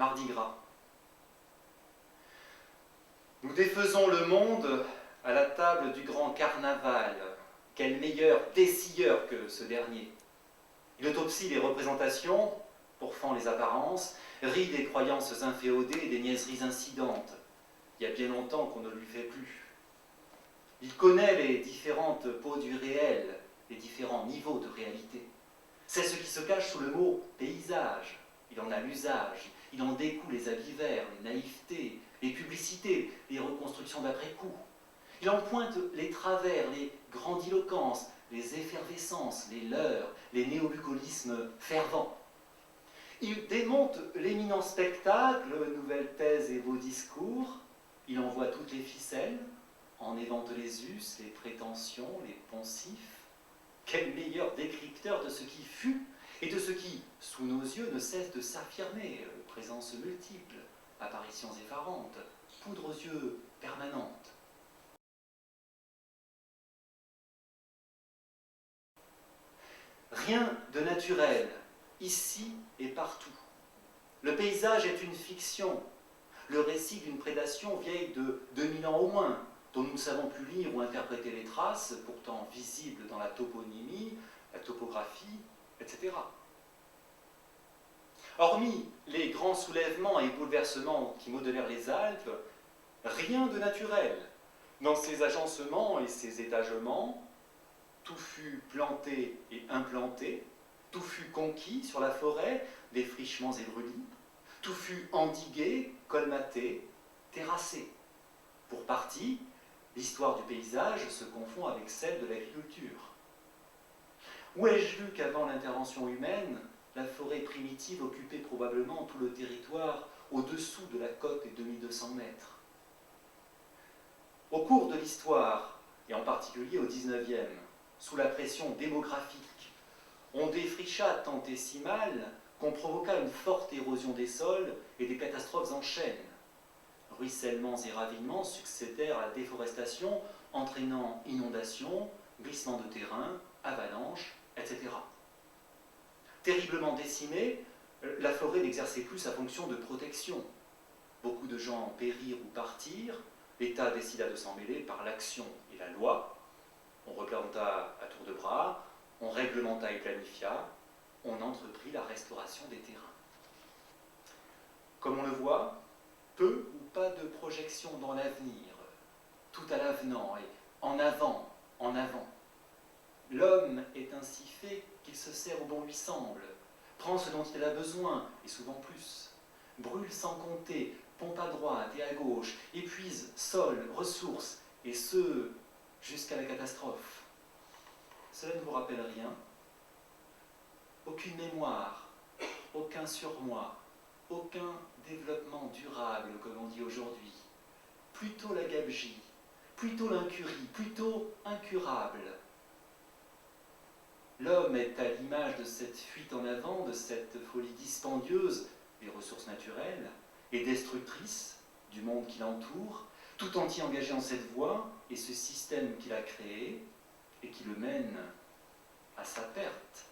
Mardi Gras. Nous défaisons le monde à la table du grand carnaval. Quel meilleur dessilleur que ce dernier. Il autopsie les représentations, pourfend les apparences, rit des croyances inféodées et des niaiseries incidentes. Il y a bien longtemps qu'on ne lui fait plus. Il connaît les différentes peaux du réel, les différents niveaux de réalité. C'est ce qui se cache sous le mot paysage. Il en a l'usage, il en découle les habits verts, les naïvetés, les publicités, les reconstructions d'après-coup. Il en pointe les travers, les grandiloquences, les effervescences, les leurres, les néobucolismes fervents. Il démonte l'éminent spectacle, nouvelles thèses et beaux discours. Il envoie toutes les ficelles, en évente les us, les prétentions, les poncifs. Quel meilleur décrypteur de ce qui fut et de ce qui, sous nos yeux, ne cesse de s'affirmer, présences multiples, apparitions effarantes, poudre aux yeux permanente. Rien de naturel, ici et partout. Le paysage est une fiction, le récit d'une prédation vieille de 2000 ans au moins, dont nous ne savons plus lire ou interpréter les traces, pourtant visibles dans la toponymie, la topographie, etc. Hormis les grands soulèvements et bouleversements qui modelèrent les Alpes, rien de naturel. Dans ces agencements et ces étagements, tout fut planté et implanté, tout fut conquis sur la forêt, défrichements et brûlis, tout fut endigué, colmaté, terrassé. Pour partie, l'histoire du paysage se confond avec celle de l'agriculture. Où ai-je lu qu'avant l'intervention humaine, la forêt primitive occupait probablement tout le territoire au-dessous de la côte des 2200 mètres. Au cours de l'histoire, et en particulier au XIXe, sous la pression démographique, on défricha tant et si mal qu'on provoqua une forte érosion des sols et des catastrophes en chaîne. Ruissellements et ravinements succédèrent à la déforestation, entraînant inondations, glissements de terrain, avalanches, etc. Terriblement décimée, la forêt n'exerçait plus sa fonction de protection. Beaucoup de gens périrent ou partirent, l'État décida de s'en mêler par l'action et la loi. On replanta à tour de bras, on réglementa et planifia, on entreprit la restauration des terrains. Comme on le voit, peu ou pas de projection dans l'avenir, tout à l'avenant et en avant, en avant. L'homme est ainsi fait qu'il se sert où bon lui semble, prend ce dont il a besoin, et souvent plus, brûle sans compter, pompe à droite et à gauche, épuise sol, ressources, et ce, jusqu'à la catastrophe. Cela ne vous rappelle rien? Aucune mémoire, aucun surmoi, aucun développement durable, comme on dit aujourd'hui. Plutôt la gabegie, plutôt l'incurie, plutôt incurable. L'homme est à l'image de cette fuite en avant, de cette folie dispendieuse des ressources naturelles et destructrice du monde qui l'entoure, tout entier engagé en cette voie et ce système qu'il a créé et qui le mène à sa perte.